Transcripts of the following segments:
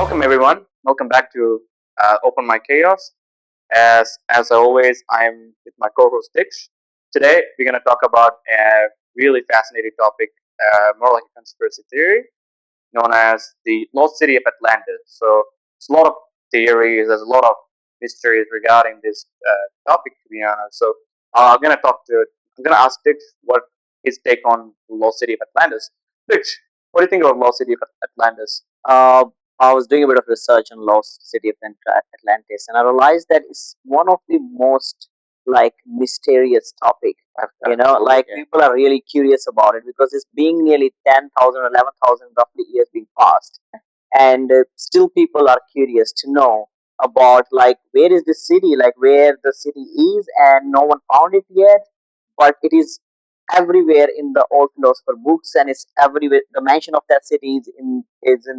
Welcome everyone. Welcome back to Open My Chaos. As always, I'm with my co-host Dix. Today we're going to talk about a really fascinating topic, more like a conspiracy theory, known as the Lost City of Atlantis. So it's a lot of theories. There's a lot of mysteries regarding this topic, to be honest. So I'm going to I'm going to ask Dix what his take on the Lost City of Atlantis. Dix, what do you think about Lost City of Atlantis? uh, I was doing a bit of research on Lost City of Atlantis, and I realized that it's one of the most mysterious topic. Absolutely, yeah. People are really curious about it because it's being nearly 10,000, 11,000 roughly years being passed, and still people are curious to know about where is the city, where the city is, and no one found it yet, but it is everywhere in the old philosopher books, and it's everywhere. The mention of that city is in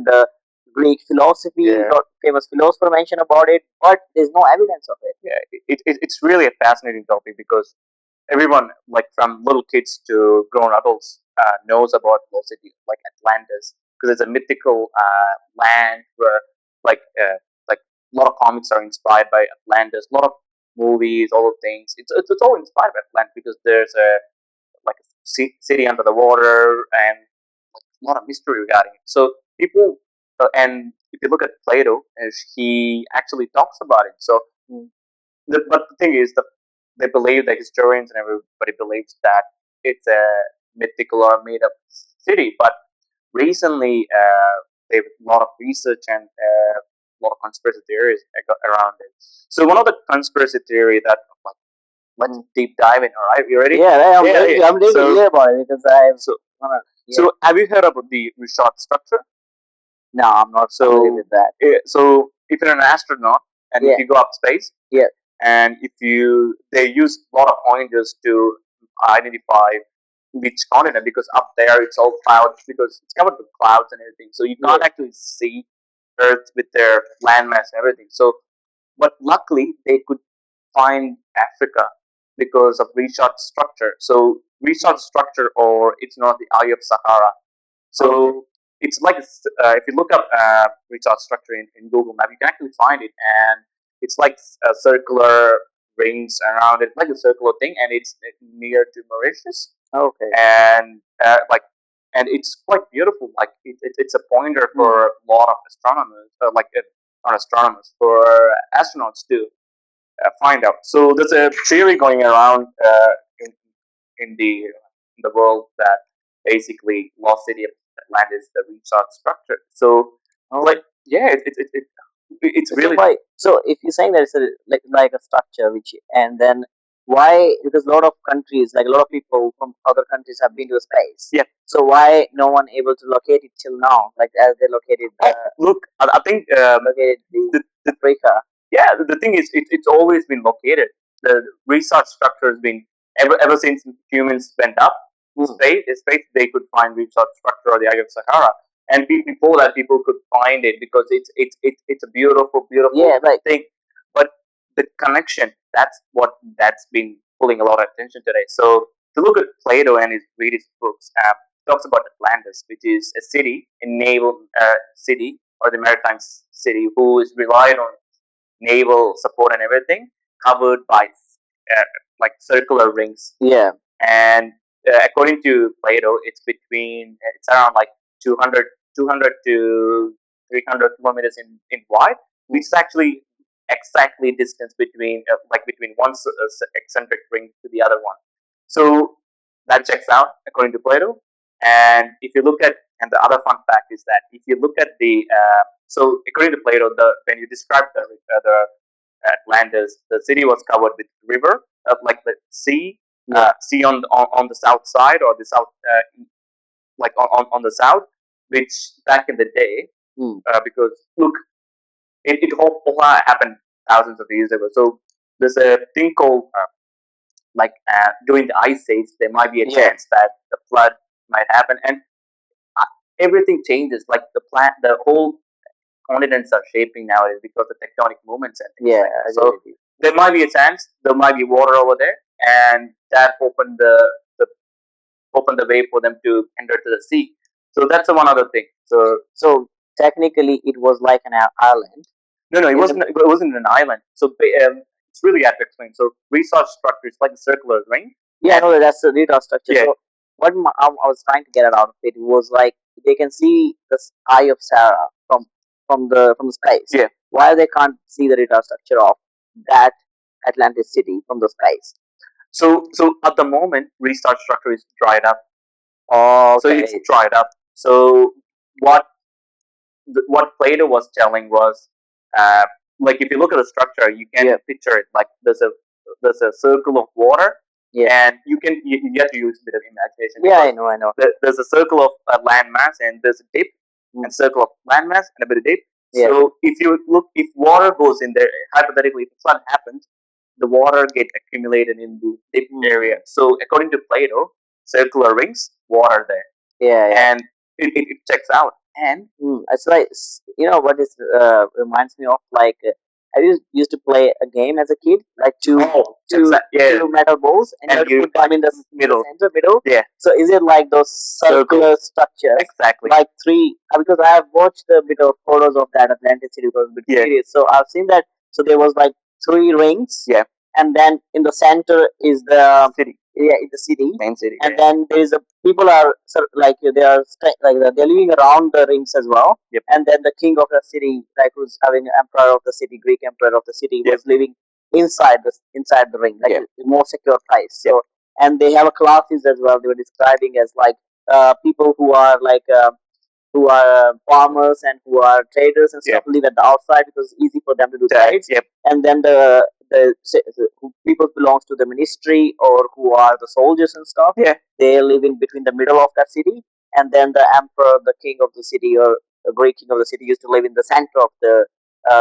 the Greek philosophy. Yeah. Famous philosopher mention about it, but there's no evidence of it. Yeah, it's really a fascinating topic because everyone, like from little kids to grown adults, knows about Lost City, like Atlantis, because it's a mythical land where, like a lot of comics are inspired by Atlantis, a lot of movies, all of things. It's all inspired by Atlantis because there's a city under the water and like a lot of mystery regarding it. So people, and if you look at Plato, he actually talks about it. So but the thing is, they believe, the historians and everybody believes that it's a mythical or made up city. But recently, they've a lot of research and a lot of conspiracy theories around it. So one of the conspiracy theory that, like, let's deep dive in. All right, you ready? Yeah, I'm Yeah, ready. yeah. I'm ready to So hear about it because I so wanna. Yeah. so have you heard about the Richat structure? No, I'm not familiar So with that. so if you're an astronaut and if Yeah, you go up space, yeah, and if you they use a lot of pointers to identify which continent, because up there it's all clouds, because it's covered with clouds and everything, so you can't yeah. actually see Earth with their landmass and everything. So but luckily they could find Africa because of Richat structure. So Richat structure, or it's not the Eye of Sahara. So it's like if you look up Richat structure in Google Map, you can actually find it, and it's like a circular rings around it, like a circular thing, and it's near to Mauritius, Okay. and and it's quite beautiful. Like it's a pointer for a lot of astronomers, not astronomers, for astronauts to find out. So there's a theory going around in, in the in the world that basically Lost City of Atlantis, the Richat structure. So like, yeah, it's So really, why? So if you're saying that it's a like a structure, which and then why? Because a lot of countries, like a lot of people from other countries, have been to space. yeah. So why no one able to locate it till now? Like as they located Look, I think located the the Africa. yeah, the thing is, it's always been located. The research structure has been ever since humans went up space, they could find research structure or the Eye of Sahara. And before that, people could find it because it's a beautiful, beautiful Yeah, right. thing. But the connection, that's been pulling a lot of attention today. So to look at Plato and his read his books, talks about Atlantis, which is a city, a naval city or the maritime city, who is relied on naval support and everything, covered by circular rings. Yeah. And according to Plato, it's around like 200, 200 to 300 kilometers in wide, which is actually exactly distance between one eccentric ring to the other one. So that checks out according to Plato. And if you look at, and the other fun fact is that if you look at the so according to Plato, when you describe the Atlantis, the city was covered with river, like the sea, sea on the south side, or the south, on the south, which back in the day, because look, it all happened thousands of years ago. So there's a thing called during the ice age, there might be a chance that the flood might happen, and uh, everything changes. Like the whole continents are shaping nowadays because of tectonic movements and things like that. So there might be a chance there might be water over there, and that opened the way for them to enter to the sea. So that's the one other thing. So technically it was like an island. No, it In wasn't. the, It wasn't an island. So it's really hard to explain. So research structure is like a circular ring. yeah, I And know that's the Richat structure. yeah, So what I was trying to get it out of it was like they can see the eye of Sahara from the space. yeah. Why they can't see the Richat structure of that Atlantis city from the space? So at the moment, research structure is dried up. So it's Okay. dried up. So what what Plato was telling was, uh, like if you look at the structure, you can Yeah. picture it like there's a circle of water, Yeah. and you have to use a bit of imagination. Yeah, I Because know, I know. there's a circle of land mass, and there's a dip, Mm. and circle of land mass, and a bit of dip. Yeah. So if you look, if water goes in there, hypothetically, if the flood happens, the water get accumulated in the dip area. So according to Plato, circular rings, water there, Yeah, yeah. and it checks out. And It's like you know what is reminds me of like I used to play a game as a kid, like yeah, two metal balls, and you and have to you put them in the middle, middle. yeah, So is it like those circular structures, exactly, like three? Because I have watched a bit of photos of that Atlantis city, because a bit yeah, curious. So I've seen that. So there was like three rings, yeah, and then in the center is the city, yeah, in the city, main city, and yeah, then there is a people are like they are like they're living around the rings as well. yep, And then the king of the city, like who's having emperor of the city, Greek emperor of the city, yep, was living inside the ring, like yep, a more secure place. yep, So and they have a classes as well. They were describing as like people who are farmers and who are traders and stuff yep, live at the outside because it's easy for them to do that, trades. yep, And then the who people belongs to the ministry or who are the soldiers and stuff. yeah, They live in between the middle of that city, and then the emperor, the king of the city, or the Greek king of the city used to live in the center of the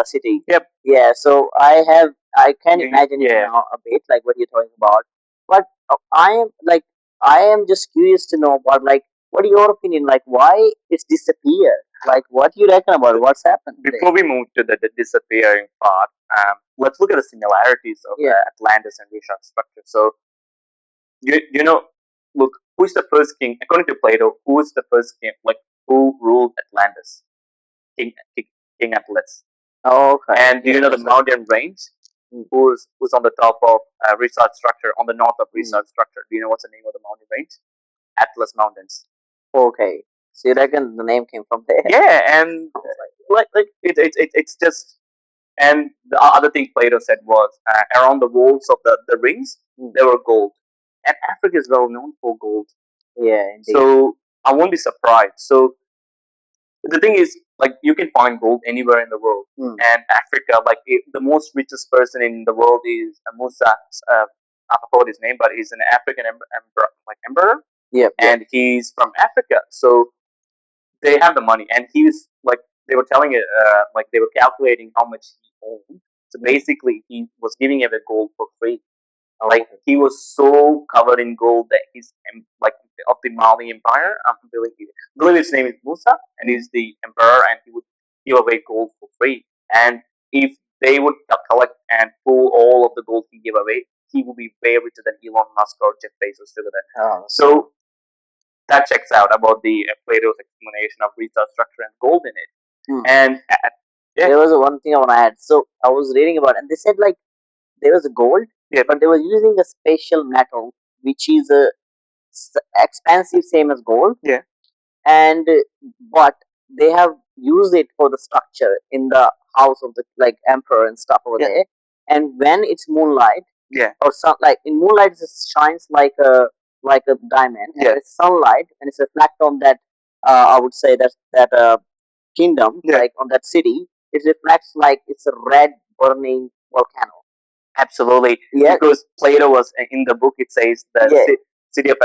city. yep, Yeah, so I can imagine it yeah. now a bit like what you're talking about, but I am just curious to know about like what your opinion, like why it's disappeared? Like what you reckon about what's happened Before we move to the disappearing part, let's look at the similarities of Yeah. Atlantis and Richat structure. So you know, look, who's the first king? According to Plato, who is the first king? Like who ruled Atlantis? King, king Atlas. Okay. And do you know the mountain range? Who's on the top of Richat structure, on the north of Richat structure? Do you know what's the name of the mountain range? Atlas Mountains. Okay. So you reckon the name came from there? Yeah, and like it's just. And the other thing Plato said was around the walls of the rings there were gold, and Africa is well known for gold. Yeah, indeed. So I won't be surprised. So the thing is, like you can find gold anywhere in the world, and Africa, like the most richest person in the world is Musa. I forgot his name, but he's an African emperor. Yeah. And he's from Africa, so they have the money, and he's like they were telling it, like they were calculating how much he owned. So basically, he was giving away gold for free. Like he was so covered in gold that he's like of the Mali Empire. I believe his name is Musa, and he's the emperor, and he would give away gold for free. And if they would collect and pull all of the gold he gave away, he would be way richer than Elon Musk or Jeff Bezos together. So that checks out about the Plato's explanation of research structure and gold in it. And there was one thing I want to add. So I was reading about it, and they said like there was a gold, but they were using a special metal which is expensive, same as gold. Yeah. And but they have used it for the structure in the house of the like emperor and stuff over there. And when it's moonlight, or sun, like in moonlight, it shines like a diamond. And it's sunlight, and it's reflect on that. I would say that kingdom, like on that city, it reflects like it's a red burning volcano. Absolutely. Yeah. Because Plato was in the book. It says the city of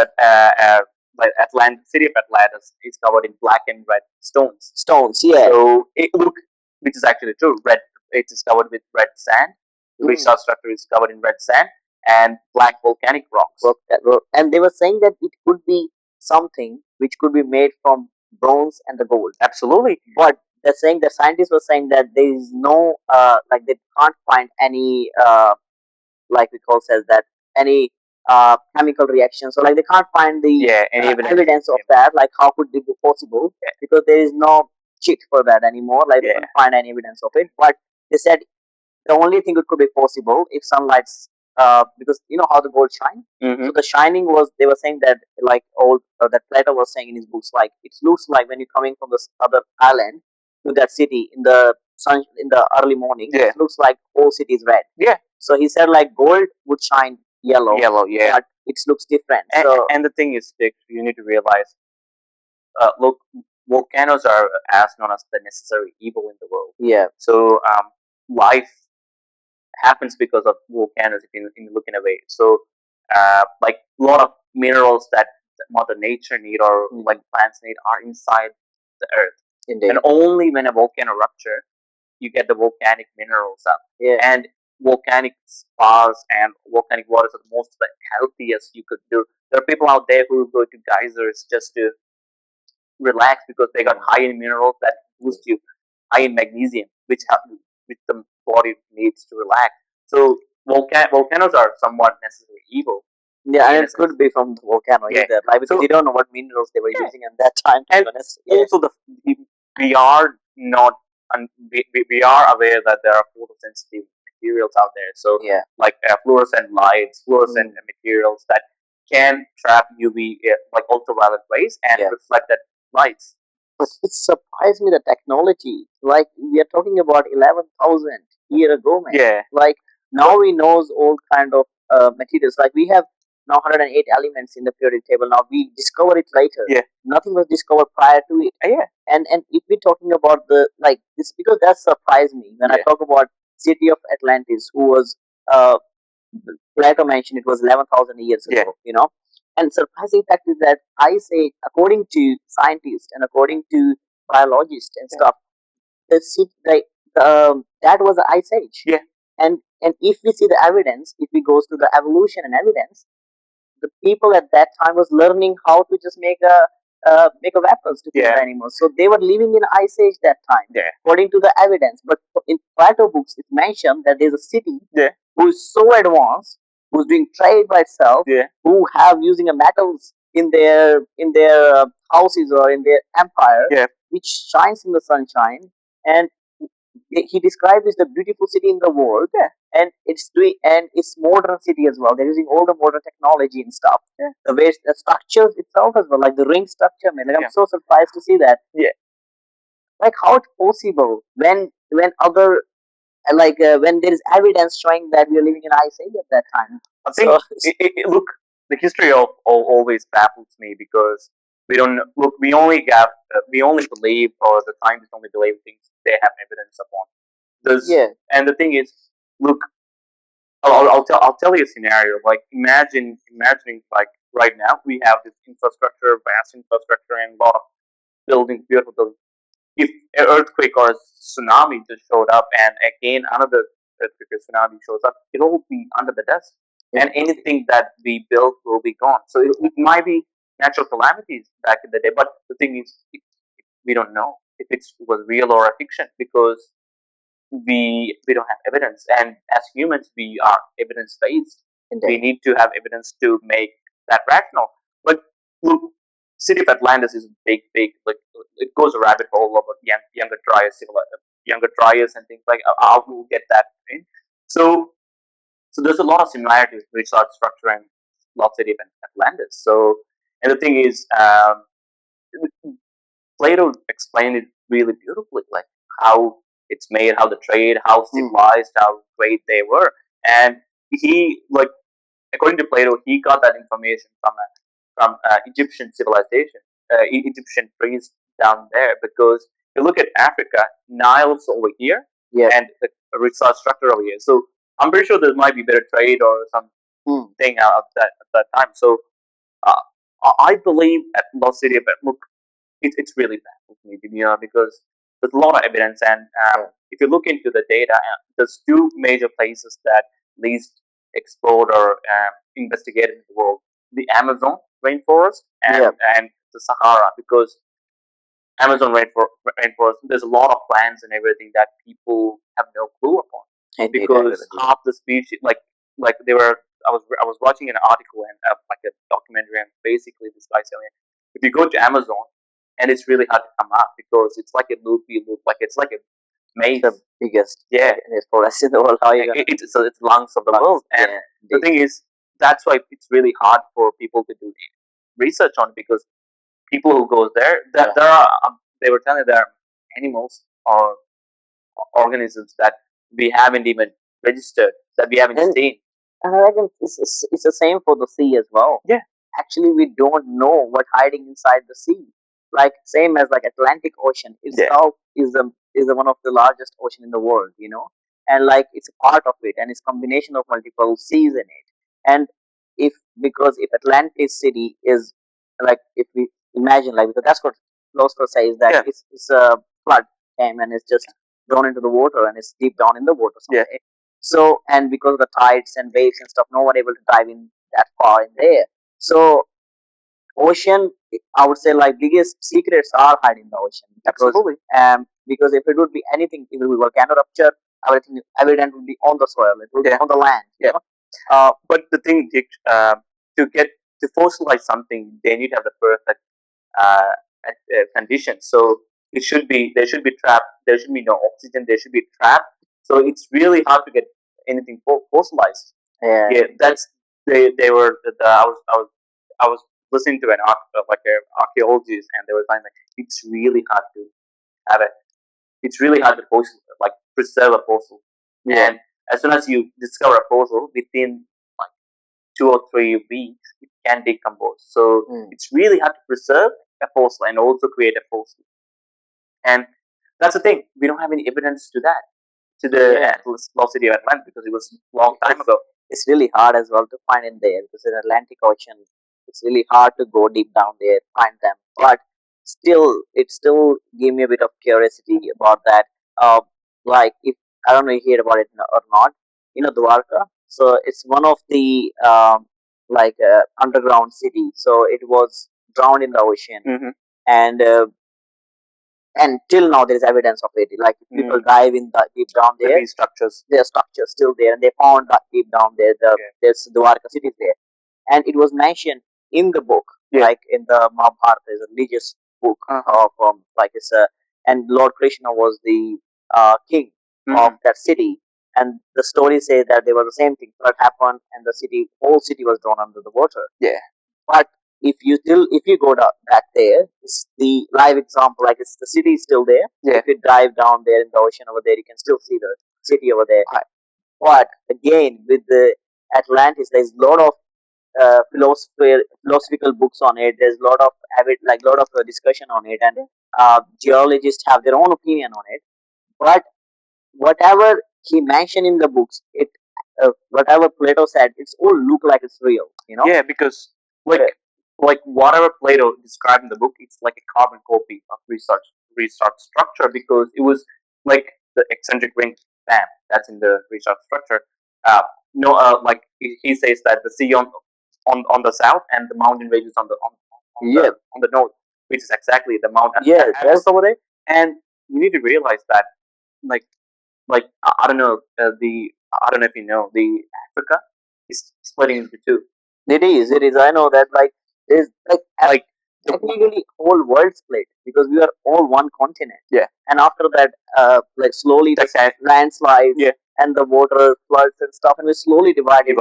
city of Atlantis is covered in black and red stones. Stones, yeah. So which is actually true. Red, it is covered with red sand. The research structure is covered in red sand and black volcanic rocks. And they were saying that it could be something which could be made from bronze and the gold. Absolutely. But they're saying the scientists were saying that there is no like they can't find any like we call says that any chemical reaction. So like they can't find the any evidence of that. Like how could it be possible? Because there is no cheat for that anymore. Like they couldn't find any evidence of it. But they said the only thing it could be possible if sunlight's because you know how the gold shine. So the shining was they were saying that like old that Plato was saying in his books like it looks like when you're coming from this other island to that city in the sun in the early morning. It looks like whole city is red. So he said like gold would shine yellow, but it looks different. And the thing is, Dick, you need to realize, look, volcanoes are as known as the necessary evil in the world. Yeah. So life happens because of volcanoes if you look in a way. So like a lot of minerals that Mother Nature need or like plants need are inside the earth. Indeed. And only when a volcano rupture, you get the volcanic minerals up. Yeah. And volcanic spas and volcanic waters are the most the healthiest you could do. There are people out there who go to geysers just to relax because they got high in minerals that boost you, high in magnesium, which the body needs to relax. So volcanoes are somewhat necessary evil. Yeah, and it could be from the volcano either, like because you don't know what minerals they were using at that time. To and be honest. Also, we are not, we are aware that there are photosensitive materials out there. So like fluorescent lights, fluorescent materials that can trap UV like ultraviolet rays and reflect that lights. But it surprised me the technology. Like we are talking about 11,000 year ago, man. Yeah. Like now we knows all kind of materials. Like we have now 108 elements in the periodic table. Now we discover it later. Yeah. Nothing was discovered prior to it. Yeah. And if we're talking about the like this because that surprised me when I talk about city of Atlantis, who was Plato mentioned it was 11,000 years ago. You know. And surprising fact is that Ice Age, according to scientists and according to biologists and stuff, that was the Ice Age. Yeah. And if we see the evidence, if we goes to the evolution and evidence, the people at that time was learning how to just make a weapons to kill the animals. So they were living in Ice Age that time, according to the evidence. But in Plato books, it mentioned that there's a city who is so advanced, who's doing trade by itself, who have using a metals in their houses or in their empire, which shines in the sunshine. And he described it as the beautiful city in the world, and it's modern city as well. They're using all the modern technology and stuff. The way the structures itself as well, like the ring structure, man. Like I'm so surprised to see that. Like how it's possible when other when there is evidence showing that we are living in Ice Age at that time. I think look, the history of always baffles me because we don't look. We only believe, or the scientists only believe things they have evidence upon. And the thing is, look, I'll tell you a scenario. Like imagining like right now we have this infrastructure, vast infrastructure, and a lot of buildings, beautiful buildings. If an earthquake or a tsunami just showed up, and again another earthquake or tsunami shows up, it'll all be under the dust, and anything that we built will be gone. So it might be natural calamities back in the day, but the thing is, we don't know if it was real or a fiction because we don't have evidence, and as humans we are evidence based. We need to have evidence to make that rational. But look, City of Atlantis is big. Like it goes a rabbit hole about younger Dryas and things like. I will get that in. So there's a lot of similarities with Richat Structure and Lost City of Atlantis. So and the thing is, Plato explained it really beautifully, like how it's made, how the trade, how civilized, how great they were, and he like according to Plato, he got that information from Egyptian civilization, Egyptian priests down there. Because if you look at Africa, Nile's over here, and the Richat Structure over here. So I'm pretty sure there might be better trade or some thing at that time. So uh, I believe at Lost City, but look, it's really bad with me, because there's a lot of evidence, and if you look into the data, there's two major places that least explored or investigated in the world: the Amazon rainforest and the Sahara. Because Amazon rainforest, there's a lot of plants and everything that people have no clue upon, because half the species, like they were. I was watching an article and like a documentary, and basically this guy saying, if you go to Amazon, and it's really hard to come out because it's like a loopy loop, like it's like a maze. The biggest Yeah, forest in the world. How are you gonna? it's lungs of the world, and Yeah, the thing is, that's why it's really hard for people to do research on it because people who goes there, there are they were telling there are animals or organisms that we haven't even registered, that we haven't seen. And I reckon it's the same for the sea as well. Yeah. Actually, we don't know what hiding inside the sea. Like same as like Atlantic Ocean itself is the one of the largest ocean in the world, you know, and like it's a part of it, and it's combination of multiple seas in it. And if because if Atlantis city is like if we imagine like because that's what Lost says that it's a flood came and it's just drawn into the water and it's deep down in the water somewhere. So, and because of the tides and waves and stuff, no one able to dive in that far in there. So, ocean, I would say, like biggest secrets are hiding in the ocean. Because, Absolutely. Because if it would be anything, if it would be volcano rupture, everything evident would be on the soil. It would be on the land. You know? But the thing, to get to fossilize something, they need to have the perfect uh, conditions. So it should be there should be trapped. There should be no oxygen. There should be trapped. So it's really hard to get anything fossilized. Yeah. That's they were I was listening to an like an archaeologist, and they were saying like it's really hard to have it. It's really hard to like preserve a fossil. Yeah. And as soon as you discover a fossil, within like 2 or 3 weeks, it can decompose. So it's really hard to preserve a fossil and also create a fossil. And that's the thing. We don't have any evidence to that, to the Lost City of Atlantis, because it was a long time ago. It's really hard as well to find in there because in Atlantic Ocean, it's really hard to go deep down there, find them. But still, it still gave me a bit of curiosity about that. Like if I don't know if you hear about it or not, you know Dwarka. So it's one of the underground city. So it was drowned in the ocean, and till now there is evidence of it. Like if people dive in the deep down there, their structures still there, and they found that deep down there there's Dwarka city there, and it was mentioned in the book, like in the Mahabharata, is a religious book of like it's a, and Lord Krishna was the king of that city, and the story says that there was the same thing that happened, and the whole city was drawn under the water. But if you go back there, it's the live example. Like it's the city is still there. If you dive down there in the ocean over there, you can still see the city over there. But again, with the Atlantis, there's a lot of philosophical books on it. There's a lot of discussion on it, and geologists have their own opinion on it. But whatever he mentioned in the books, whatever Plato said, it's all look like it's real. You know? Yeah, because like whatever Plato described in the book, it's like a carbon copy of Richat Structure, because it was like the eccentric ring, bam, that's in the Richat Structure. Like he says that the sea on the south and the mountain ranges on the north, which is exactly the mountain. That's over there. And you need to realize that, like I don't know, I don't know if you know, the Africa is splitting into two. It is. I know that. Like, there's like technically whole world split because we are all one continent. And after that, like slowly the landslides and the water floods and stuff, and we're slowly dividing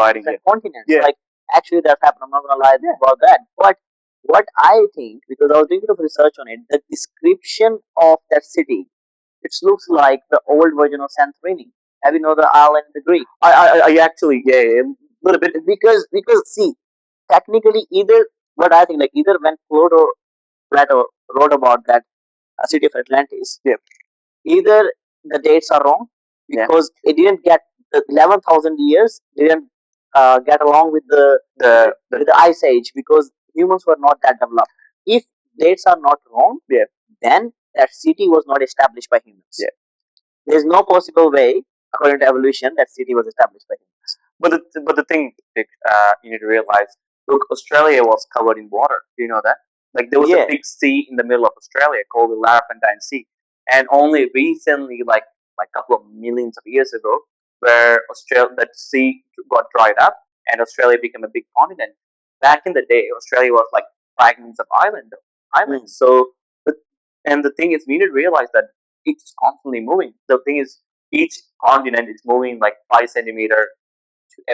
continents. Like actually, that happened. I'm not gonna lie about that. But what I think, because I was doing a bit of research on it, the description of that city, it looks like the old version of Santorini. Have you know the island in the Greek? I actually a little bit, because see, technically either what I think, like either when Plato wrote about that city of Atlantis, either the dates are wrong because it didn't get the 11,000 years didn't get along with with the ice age because humans were not that developed. If dates are not wrong, then that city was not established by humans. There's no possible way, according to evolution, that city was established by humans. But the thing, you need to realize, look, Australia was covered in water. Do you know that? Like there was a big sea in the middle of Australia called the Larapentine Sea, and only recently, like a couple of millions of years ago, where that sea got dried up and Australia became a big continent. Back in the day, Australia was like fragments of islands. So the And the thing is, we need to realize that it's constantly moving. The thing is, each continent is moving like 5 centimeter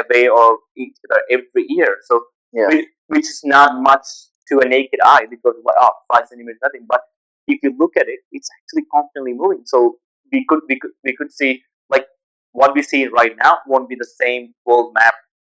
away or each other every year. So Yeah. which is not much to a naked eye because like, 5 centimeters nothing. But if you look at it, it's actually constantly moving. So we could see like what we see right now won't be the same world map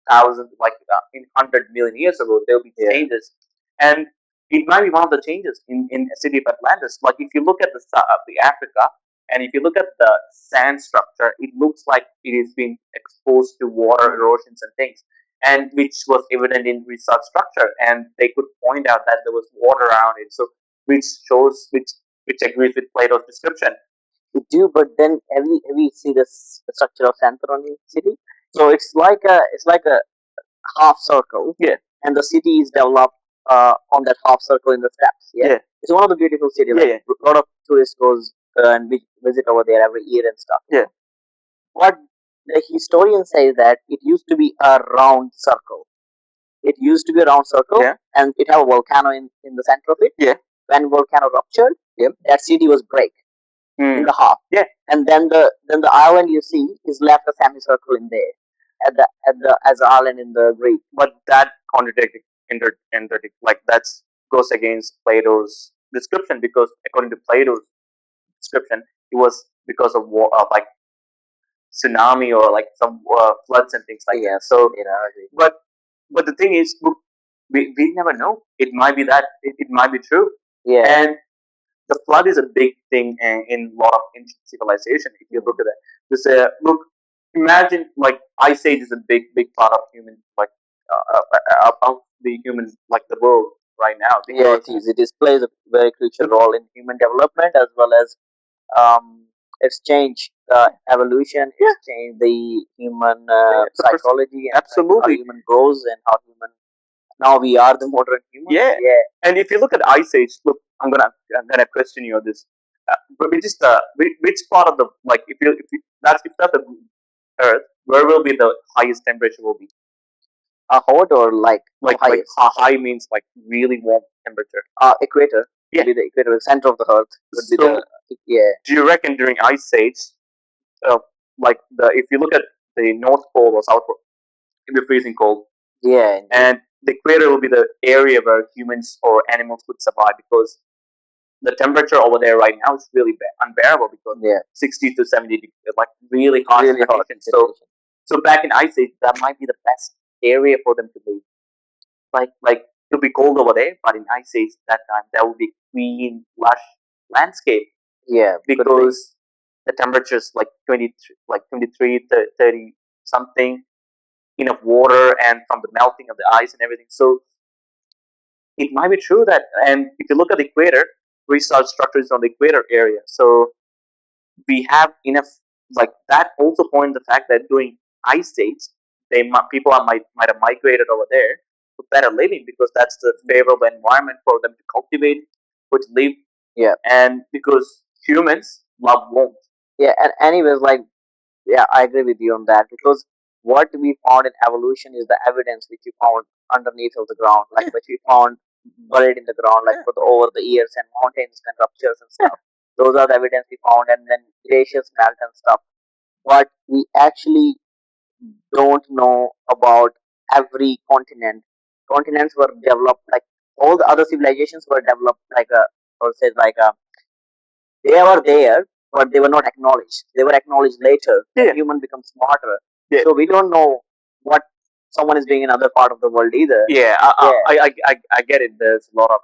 thousands like in 100 million years ago. There'll be Yeah. changes, and it might be one of the changes in a city of Atlantis. Like if you look at the Africa, and if you look at the sand structure, it looks like it is being exposed to water erosions and things, and which was evident in Richat Structure, and they could point out that there was water around it. So which shows which agrees with Plato's description. We do, but then have you see the structure of Santorini city? So it's like a half circle. Yeah. And the city is developed on that half circle in the steps. Yeah. Yeah. It's one of the beautiful cities. Yeah, Like yeah. a lot of tourists goes and visit over there every year and stuff. Yeah. What the historian says that it used to be a round circle. It used to be a round circle, Yeah. and it have a volcano in the center of it. Yeah. When volcano ruptured, Yep. that city was break in the half. Yeah. And then the island you see is left a semicircle in there at the as an island in the Greek. But that contradict like that's goes against Plato's description, because according to Plato's description, it was because of war, like tsunami or like some floods and things like that. So, I agree. but the thing is, look, we never know. It might be that it might be true. Yeah. And the flood is a big thing in a lot of ancient civilization. If you look at that, look, imagine like Ice Age is a big part of human like of the human like the world right now. Yeah, it is. It is plays a very crucial role in human development as well as exchange evolution, exchange the human psychology, and how Absolutely. human grows and how human now we are the modern humans. Yeah. Yeah. And if you look at Ice Age, look, I'm gonna question you on this. But which is which part of the like if that's the Earth, where will be the highest temperature will be? A hot or like highest? High means like really warm temperature. Equator. Yeah. Would be the equator, the center of the earth would be So yeah. do you reckon during Ice Age, like if you look at the North Pole or South Pole, it'll be freezing cold. Yeah. And the equator will be the area where humans or animals could survive, because the temperature over there right now is really unbearable, because 60 to 70 degrees, like really hot conditions. So back in Ice Age, that might be the best area for them to live. Like it'll be cold over there, but in Ice Age that time there will be green, lush landscape. Yeah, because the temperatures like 23, 30 something, enough water, and from the melting of the ice and everything. So it might be true that, and if you look at the equator, Richat Structure is on the equator area. So we have enough, like that also point the fact that during Ice Age, people might have migrated over there for better living, because that's the favorable environment for them to cultivate, for to live. Yeah. And because humans love warmth. Yeah, and anyways, like, yeah, I agree with you on that, because what we found in evolution is the evidence which we found underneath of the ground, like which we found buried in the ground, like for over the years, and mountains and ruptures and stuff. Those are the evidence we found, and then glaciers melt and stuff. But we actually don't know about every continent. Continents were developed like all the other civilizations were developed like a, or say like a, they were there, but they were not acknowledged. They were acknowledged later. Yeah. Human becomes smarter. Yeah. So we don't know what someone is doing in another part of the world either. Yeah, I get it. There's a lot of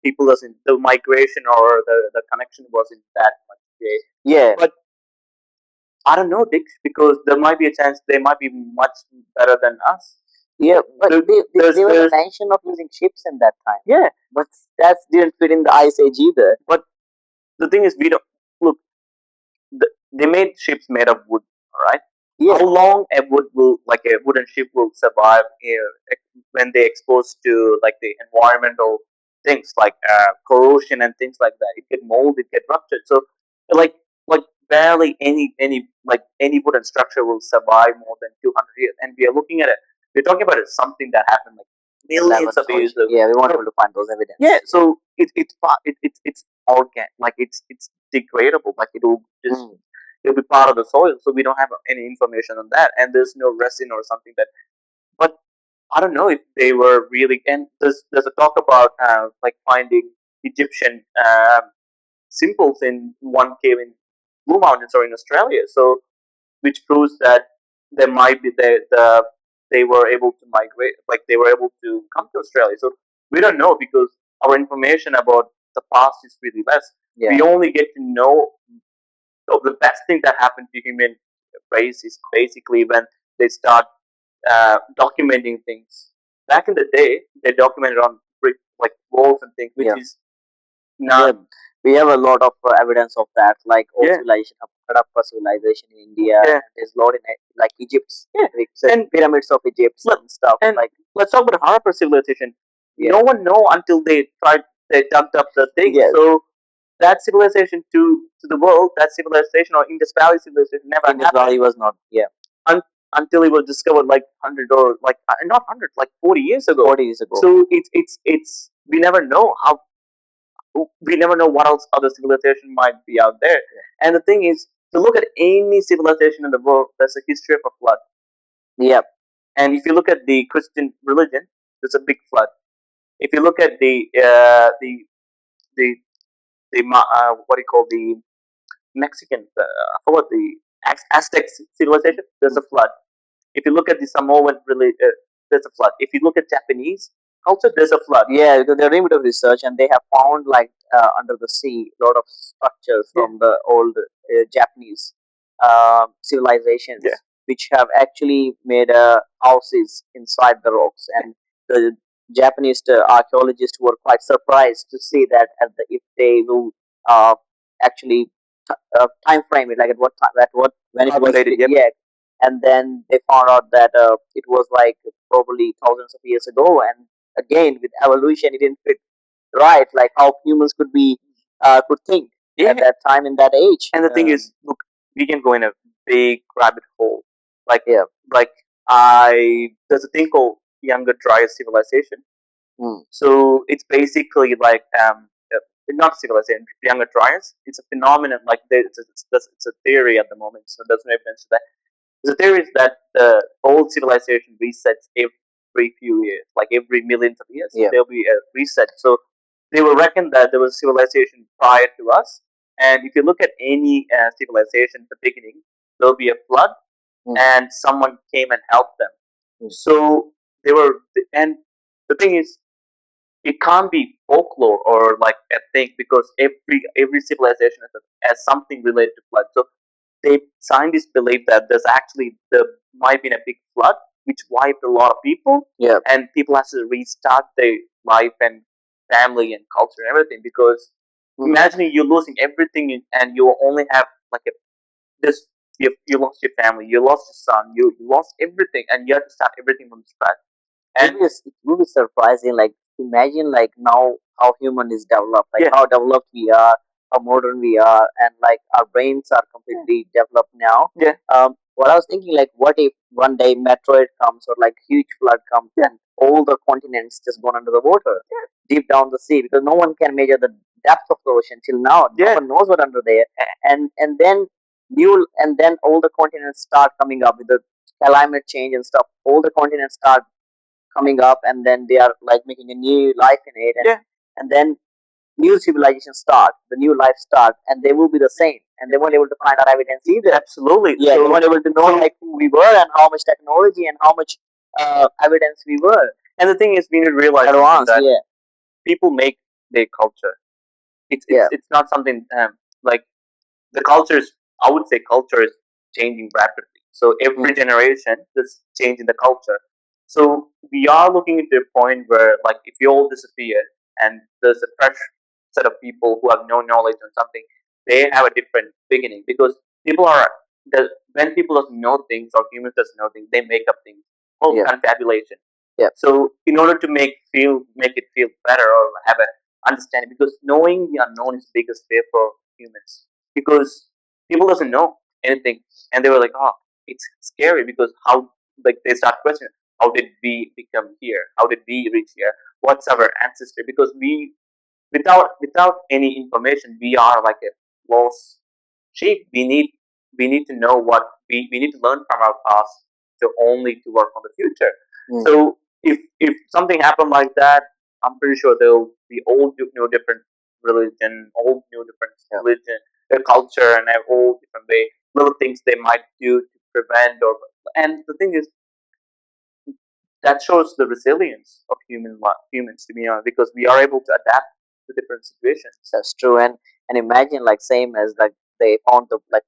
people doesn't the migration or the connection wasn't that much. Yeah. But I don't know, Dick, because there might be a chance they might be much better than us. Yeah, but There- there was a mention of using ships in that time. Yeah, But that didn't fit in the Ice Age either. but the thing is, we don't look. They made ships made of wood, all right? Yeah. How long a wooden ship will survive when they exposed to like the environmental things like corrosion and things like that? It get mold, it get ruptured. So like barely any wooden structure will survive more than 200 years. And we are looking at it. We're talking about something that happened like millions of years ago. Yeah, we want to find those evidence. Yeah, so it's like it's degradable, like it'll just it'll be part of the soil, so we don't have any information on that, and there's no resin or something that. But I don't know if they were really. And there's a talk about like finding Egyptian symbols in one cave in Blue Mountains or in Australia. So which proves that there might be they were able to migrate, like they were able to come to Australia. So we don't know because our information about the past is really less. We only get to know, so the best thing that happened to human race is basically when they start documenting things. Back in the day, they documented on brick like walls and things, which is not. We have a lot of evidence of that, like old civilization, Harappa civilization in India. There's a lot in like Egypt's, and pyramids of Egypt and stuff. And like let's talk about Harappa civilization. No one know until they dug up the thing. So that civilization to the world, that civilization or Indus Valley civilization never Indus Valley was not, until it was discovered like 100 or like not 100, like 40 years ago. 40 years ago. So it's we never know how, we never know what else other civilization might be out there. And the thing is, to look at any civilization in the world, there's a history of a flood. Yep. And if you look at the Christian religion, there's a big flood. If you look at the what do you call the Mexican, what the Aztec civilization, there's a flood. If you look at the Samoan there's a flood. If you look at Japanese culture, there's a flood. Yeah, because they're doing a bit of research and they have found like under the sea a lot of structures from the old Japanese civilizations, which have actually made houses inside the rocks. And the Japanese archaeologists were quite surprised to see that if they will uh, actually time frame it, like at what when it was, and then they found out that it was like probably thousands of years ago. And again, with evolution, it didn't fit right, like how humans could think at that time in that age. And the thing is, look, we can go in a big rabbit hole. Like like there's a thing called Younger Dryas civilization. So it's basically like not civilization, Younger Dryas. It's a phenomenon, like it's a theory at the moment, so there's no evidence to that. The theory is that the old civilization resets every few years, like every millions of years. There'll be a reset. So they will reckon that there was civilization prior to us, and if you look at any civilization at the beginning, there'll be a flood, and someone came and helped them. So they were, and the thing is, it can't be folklore or like a thing because every civilization has something related to flood. So they scientists believe that there might be a big flood which wiped a lot of people, and people have to restart their life and family and culture and everything. Because imagine you're losing everything and you only have like this. You lost your family, you lost your son, you lost everything, and you have to start everything from scratch. And it will be surprising. Like imagine like now how human is developed, like how developed we are, how modern we are, and like our brains are completely developed now. What I was thinking, like, what if one day meteoroid comes or like huge flood comes and all the continents just gone under the water, deep down the sea, because no one can measure the depth of the ocean till now. No one knows what under there, and then all the continents start coming up with the climate change and stuff. All the continents start coming up, and then they are like making a new life in it, and then new civilization start, the new life start, and they will be the same, and they weren't able to find our evidence either. Absolutely. They weren't able to know like who we were and how much technology and how much evidence we were. And the thing is, we need to realize that people make their culture. It's not something like the culture is. I would say culture is changing rapidly. So every generation is changing the culture. So we are looking into a point where, like, if you all disappear and there's a fresh set of people who have no knowledge on something, they have a different beginning because people are when people doesn't know things or humans doesn't know things, they make up things. Whole confabulation. So in order to make it feel better or have an understanding, because knowing the unknown is the biggest fear for humans. Because people doesn't know anything, and they were like, "Oh, it's scary," because how like they start questioning, "How did we become here? How did we reach here? What's our ancestry?" Because without any information, we are like a lost sheep. We need to know what we need to learn from our past to only to work on the future. Mm. So if something happened like that, I'm pretty sure there'll be all different religion, all different religion, their culture, and all different way little things they might do to prevent or. And the thing is, that shows the resilience of humans, to be honest, because we are able to adapt to different situations. That's true. And imagine like same as like they found the like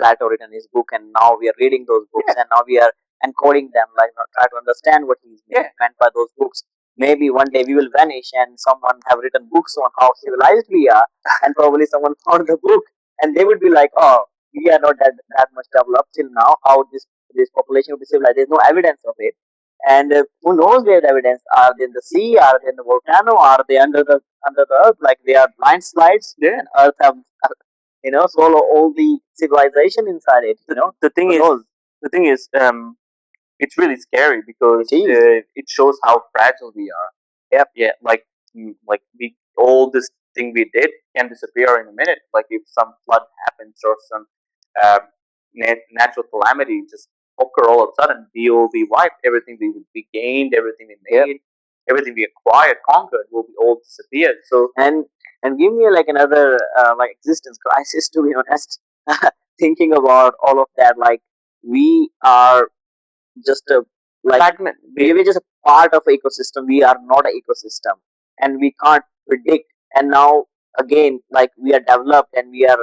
Plato written his book, and now we are reading those books, Yeah. and now we are encoding them, like try to understand what he's meant by those books. Maybe one day we will vanish, and someone have written books on how civilized we are, and probably someone found the book, and they would be like, "Oh, we are not that much developed till now. How this population would be civilized? There's no evidence of it." And who knows where the evidence? Are they in the sea? Are they in the volcano? Are they under the earth? Like they are landslides, Yeah. and earth have swallow all the civilization inside it. The thing Who is, knows? it's really scary because It is. it shows how fragile we are. Yep. Yeah, like all this thing we did can disappear in a minute. Like if some flood happens or some uh, natural calamity just occur all of a sudden, we will be wiped. Everything we gained, everything we made, everything we acquired, conquered, will be all disappeared. So And give me like another like existence crisis, to be honest. Thinking about all of that, like we are just a like fragment. we're just a part of ecosystem. We are not an ecosystem, and we can't predict. And now again, like we are developed, and we are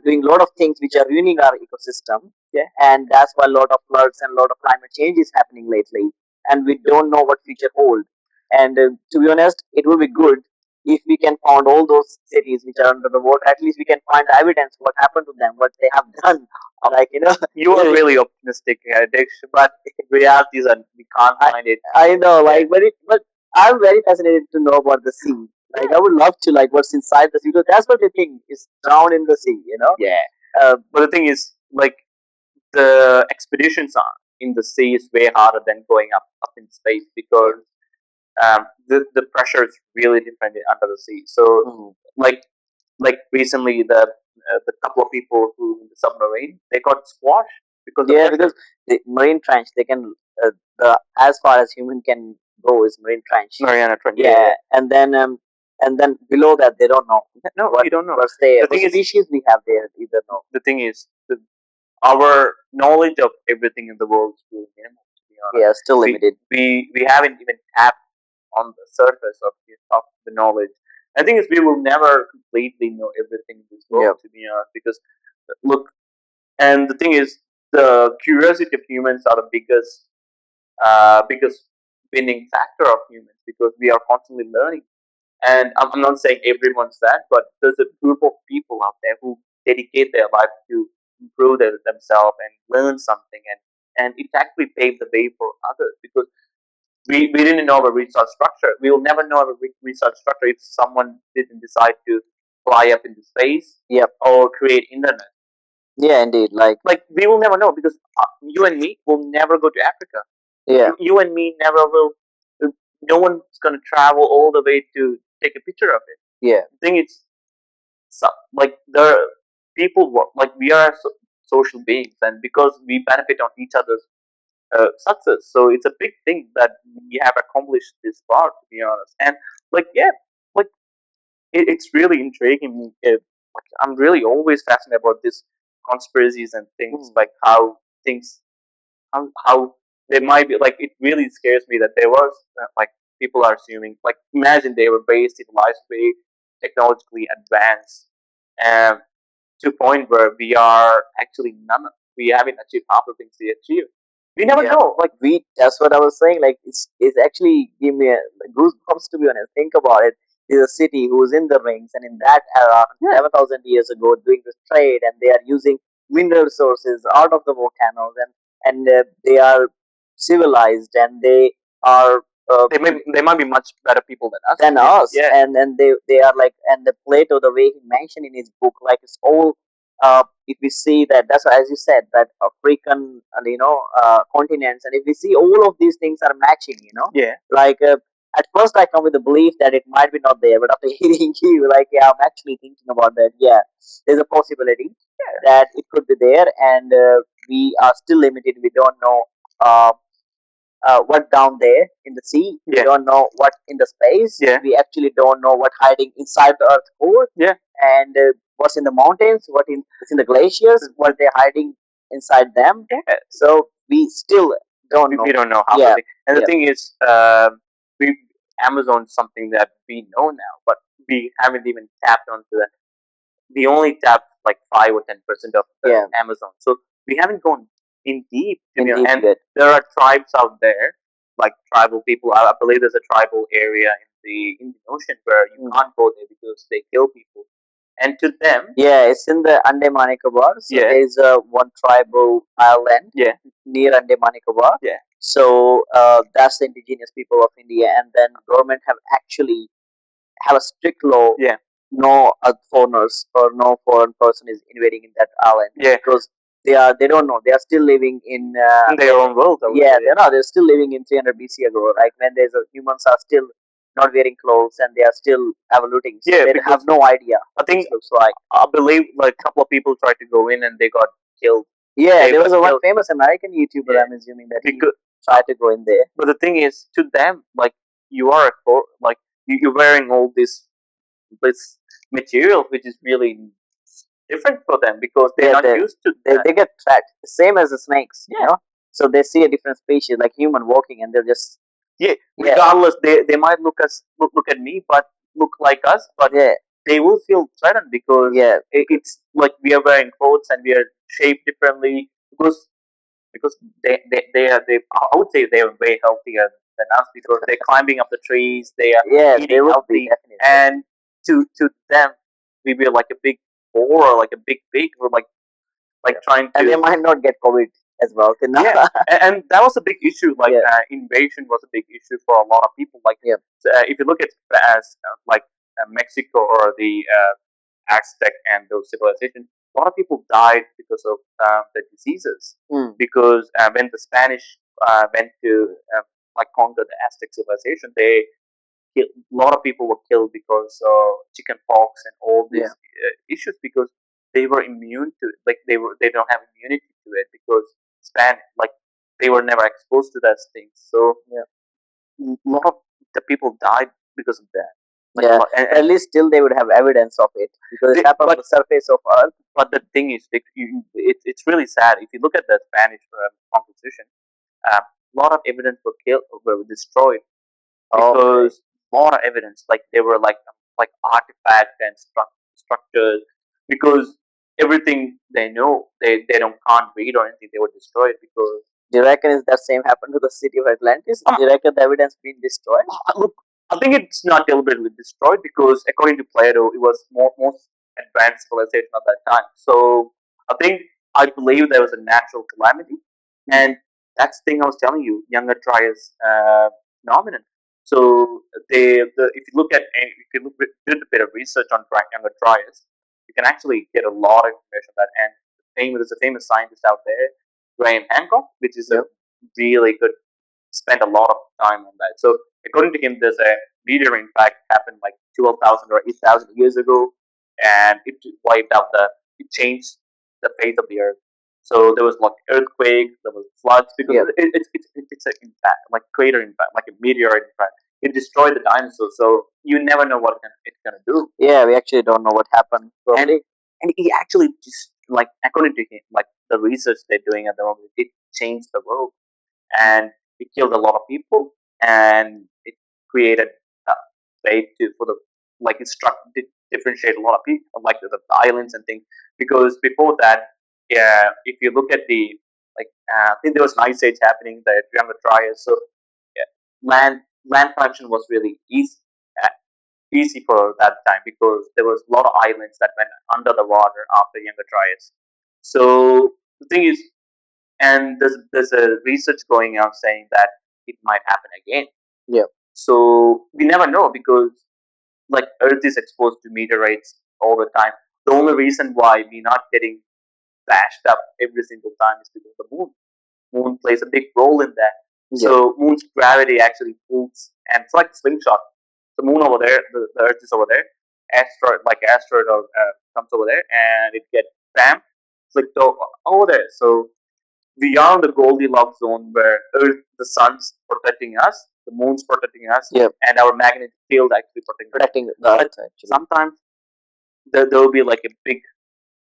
doing a lot of things which are ruining our ecosystem. Yeah. And that's why a lot of floods and a lot of climate change is happening lately, and we don't know what future holds. And to be honest, it will be good if we can find all those cities which are under the water. At least we can find the evidence what happened to them, what they have done. Like You are really optimistic, Dish, but in reality, is that we can't find it. I know, like, but I'm very fascinated to know about the sea. Like, I would love to like what's inside the sea, because that's what they think is drowned in the sea. Yeah. But the thing is, like, the expeditions are in the sea is way harder than going up in space because the pressure is really different under the sea. So like recently the couple of people who in the submarine, they got squashed because because the marine trench, they can the as far as human can go is marine trench. Mariana Trench. Yeah, and then below that they don't know. No, you don't know. What's there? The What thing is, species we have there? Either know. the thing is, our knowledge of everything in the world is really minimal. To be honest, Yeah, still limited. We haven't even tapped on the surface of the knowledge. I think is we will never completely know everything in this world, to be honest, because look, and the thing is, the curiosity of humans are the biggest winning factor of humans because we are constantly learning. And I'm not saying everyone's that, but there's a group of people out there who dedicate their life to improve themselves and learn something, and it actually paved the way for others because we didn't know our research structure. We will never know our research structure if someone didn't decide to fly up into space, or create internet. Yeah, indeed. Like we will never know because you and me will never go to Africa. Yeah. You and me never will. No one's gonna travel all the way to take a picture of it. Yeah. The thing is, like the people like we are social beings, and because we benefit on each other's success, so it's a big thing that we have accomplished this far. To be honest, and like like it's really intriguing me. Like, I'm really always fascinated about this conspiracies and things, like how things how they might be. Like it really scares me that there was like people are assuming, like imagine they were very civilized, very technologically advanced, and to a point where we are actually we haven't achieved half the things we achieved. We never know. Like that's what I was saying. Like it's actually give me goosebumps, to be honest. Think about it. Is a city who's in the rings, and in that era, 11,000 years ago, doing this trade, and they are using mineral resources out of the volcanoes, and they are civilized, and they are they might be much better people than us. Yeah. And they are like, and the Plato, the way he mentioned in his book, like it's all if we see that, that's why, as you said, that African continents, and if we see all of these things are matching, Yeah. like At first, I come with the belief that it might be not there, but after hearing you, like, yeah, I'm actually thinking about that. Yeah, there's a possibility that it could be there, and we are still limited. We don't know uh, what down there in the sea. We Yeah, don't know what in the space. yeah, We actually don't know what hiding inside the Earth core, yeah. and what's in the mountains, what's in the glaciers, what they're hiding inside them. Yeah, So we still don't we know. don't know half the Yeah, thing. And the yeah, thing is, we Amazon is something that we know now, but we haven't even tapped onto that. We only tapped like 5 or 10% of the yeah. Amazon, so we haven't gone in deep to be In honest. deep And yet. there are tribes out there, like tribal people. I believe there's a tribal area in the Indian Ocean where you Mm. can't go there because they kill people. And to them, Yeah, it's in the Andaman Nicobar. So yeah, there's a one tribal island yeah, near Andaman Nicobar. yeah, So that's the indigenous people of India, and then government have actually have a strict law: yeah, no foreigners or no foreign person is invading in that island, yeah, because they don't know, they are still living in in their own world, I would yeah, say. they're still living in 300 BC ago, like when there's humans are still not wearing clothes and they are still evoluting, so Yeah, they have because no idea I what this think looks like. I believe like a couple of people tried to go in and they got killed. Yeah, They there was got a one killed. famous American YouTuber, Yeah, I'm assuming, that he because tried to go in there. but the thing is, to them, like you are a like you're wearing all this material, which is really different for them because they're Yeah, not used to that. they get tracked, same as the snakes, you Yeah, know. So they see a different species like human walking, and they'll just yeah. yeah, Regardless, they might look at me, but look like us, but yeah, they will feel threatened because yeah, it's like we are wearing clothes and we are shaped differently because they I would say they are way healthier than us because they're climbing up the trees, they are yeah. They eating would be healthy, definitely, and to them we were like a big boar or like a big pig or like yeah. trying And they to might not get COVID as well. yeah, and that was a big issue. Like Yeah, invasion was a big issue for a lot of people. Like yeah, if you look at like Mexico or the Aztec and those civilizations, a lot of people died because of the diseases. mm, Because when the Spanish went to like conquer the Aztec civilization, a lot of people were killed because of chicken pox and all these yeah, issues because they were immune to it. Like they don't have immunity to it because like they were never exposed to those things. So yeah, a lot of the people died because of that. Like a yeah. lot, At least still they would have evidence of it, because it happened on but the surface of Earth. the thing is, it's really sad. If you look at the Spanish conquisition, a lot of evidence were destroyed Okay. because a lot of evidence, like they were like artifacts and structures, because everything they know they don't can't read or anything, they were destroyed because Do you reckon is that same happened to the city of Atlantis? um, Do you reckon the evidence been destroyed? look, I think it's not deliberately destroyed because according to Plato, it was most advanced civilization at that time. So I believe there was a natural calamity, Hmm. and that's the thing I was telling you, Younger Dryas phenomenon. So if you look at and if you did a bit of research on Younger Dryas, you can actually get a lot of information on that. And there's a famous scientist out there, Graham Hancock, which is a Yep. really good spent a lot of time on that. So according to him, there's a meteor impact happened like 12,000 or 8,000 years ago, and it wiped out it changed the face of the earth. So there was like earthquake, there was floods because Yep. it's an impact, like crater impact, like a meteorite impact. It destroyed the dinosaurs, so you never know what it's gonna do. Yeah, we actually don't know what happened And probably. and he actually just like according to him, like the research they're doing at the moment, it changed the world and it killed a lot of people and it created a way to for the like it struck differentiate a lot of people like the islands and things because before that yeah if you look at the like I think there was an ice age happening the younger dryas so yeah, land connection was really uh, easy for that time because there was a lot of islands that went under the water after younger dryas so the thing is and there's a research going on saying that it might happen again. Yep. So we never know because like Earth is exposed to meteorites all the time. The only reason why we're not getting bashed up every single time is because the moon. Moon plays a big role in that. Yep. So moon's gravity actually pulls, and it's like a slingshot. The moon over there, the Earth is over there. Asteroid or, comes over there, and it gets bam, flicked over there. So we are in the Goldilocks zone where Earth, the sun's protecting us, the moon's protecting us, Yep. and our magnetic field actually Protecting the But Earth actually. sometimes there will be like a big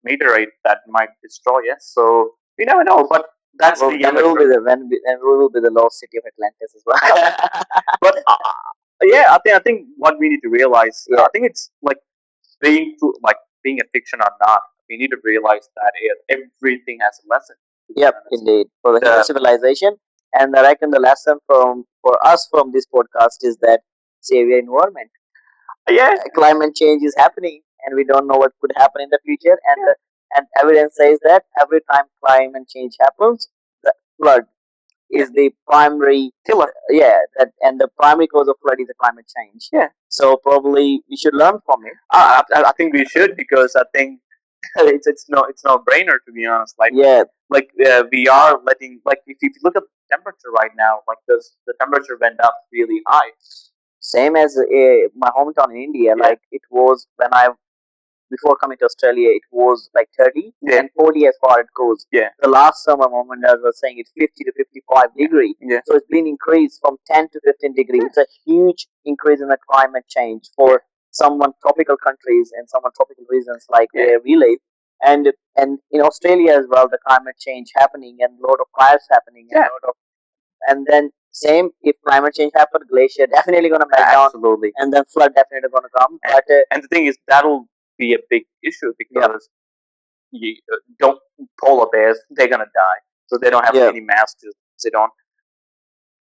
meteorite that might destroy us. So we never know. But that's Well, the then we will be the then we will be the lost city of Atlantis as well. But yeah, I think what we need to realize, Yeah. I think it's like being a fiction or not. We need to realize that everything has a lesson. To be Yep, honest. indeed. For the human The, civilization, and I reckon the lesson from for us from this podcast is that save your environment. yeah, Climate change is happening, and we don't know what could happen in the future. And evidence says that every time climate change happens, the flood is the primary killer. yeah that and the primary cause of flood is the climate change. Yeah. So probably we should learn from it. I think we should, because I think it's no brainer, to be honest. Yeah, We are letting, if you look at the temperature right now, the temperature went up really high. same as my hometown in India. Yeah. Like it was when I before coming to Australia, it was like 30 Yeah. and 40 as far it goes. Yeah. The last summer, moment I was saying it's 50 to 55 degree. Yeah. So it's been increased from 10 to 15 degree. It's a huge increase in the climate change for someone tropical countries and someone tropical regions like where we live. And in Australia as well, the climate change happening and a lot of fires happening and lot of and then same if climate change happen, glacier definitely gonna melt down. Absolutely. And then flood definitely gonna come. But And the thing is, that'll be a big issue, because don't polar bears, they're gonna die. So they don't have any mass to sit on.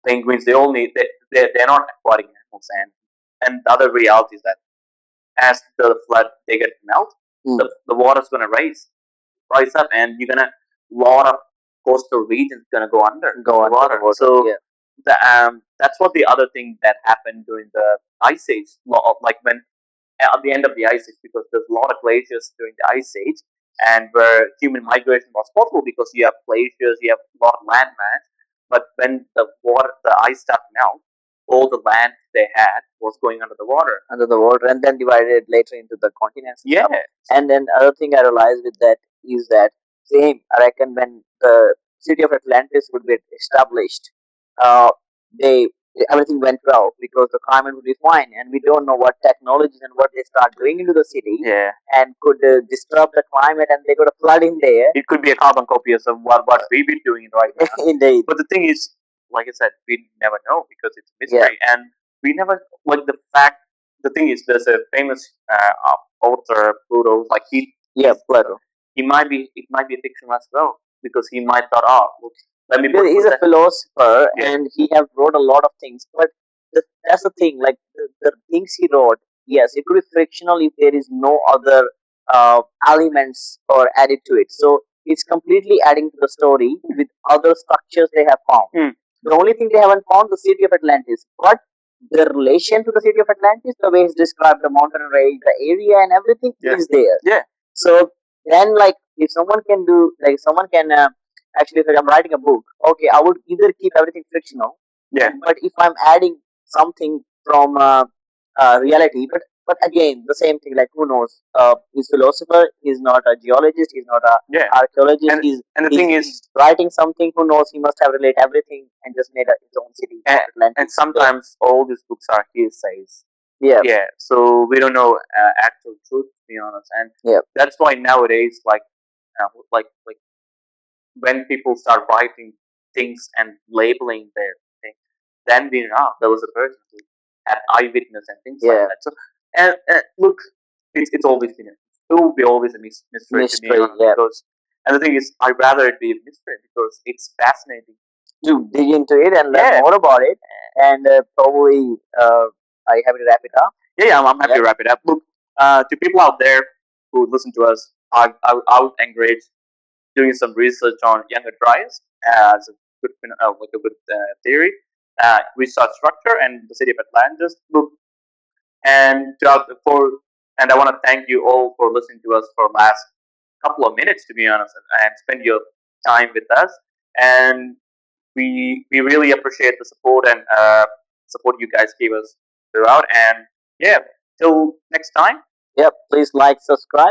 Penguins, they all need they're not aquatic animals, and the other reality is that as the flood they get melt, the water's gonna rise up, and you're gonna lot of coastal regions gonna go under water. So that's what the other thing that happened during the ice age, like when at the end of the ice age, because there's a lot of glaciers during the ice age, and where human migration was possible, because you have glaciers, you have a lot of land mass. But when the ice started to melt, all the land they had was going under the water, and then divided later into the continents. Yeah. And then other thing I realized with that is that same I reckon when the city of Atlantis would be established, uh, they everything went well because the climate would be fine, and we don't know what technologies and what they start doing into the city. Yeah. And could disturb the climate, and they got a flood in there. It could be a carbon copy of what we've been doing right now. Indeed. But the thing is, like I said, we never know, because it's a mystery, and we never like the fact. The thing is, there's a famous author, Plato. Plato. It might be a fiction as well, because he might thought, look, let me. He's a philosopher, and he have wrote a lot of things. But that's the thing, like the things he wrote. Yes, it could be fictional if there is no other elements or added to it. So it's completely adding to the story with other structures they have found. The only thing they haven't found the city of Atlantis, but the relation to the city of Atlantis, the way it's described, the mountain range, the area, and everything is there. Yeah. So then, like, if someone can do, like, someone can actually, if I'm writing a book, okay, I would either keep everything fictional, but if I'm adding something from reality, but again, the same thing, like, who knows? He's philosopher, he's not a geologist, he's not a archaeologist, and the thing is, he's writing something, who knows? He must have relate everything and just made his own city. and sometimes all these books are hearsays. Yeah. Yeah. So we don't know actual truth, to be honest, and that's why nowadays, like when people start writing things and labeling their thing, then we know there was a person who had eyewitness and things like that. So, and look, it's always been it will be always a mystery to me, because, and the thing is, I'd rather it be a mystery, because it's fascinating to dig into it and learn more about it. And probably, are you happy to wrap it up? Yeah, I'm happy to wrap it up. Look, to people out there who listen to us, I would encourage doing some research on younger dryas as a good, theory. Richat Structure and the city of Atlantis. Look, and I want to thank you all for listening to us for the last couple of minutes, to be honest, and spend your time with us. And we really appreciate the support and support you guys gave us throughout. And yeah, till next time. Yep. Please like, subscribe.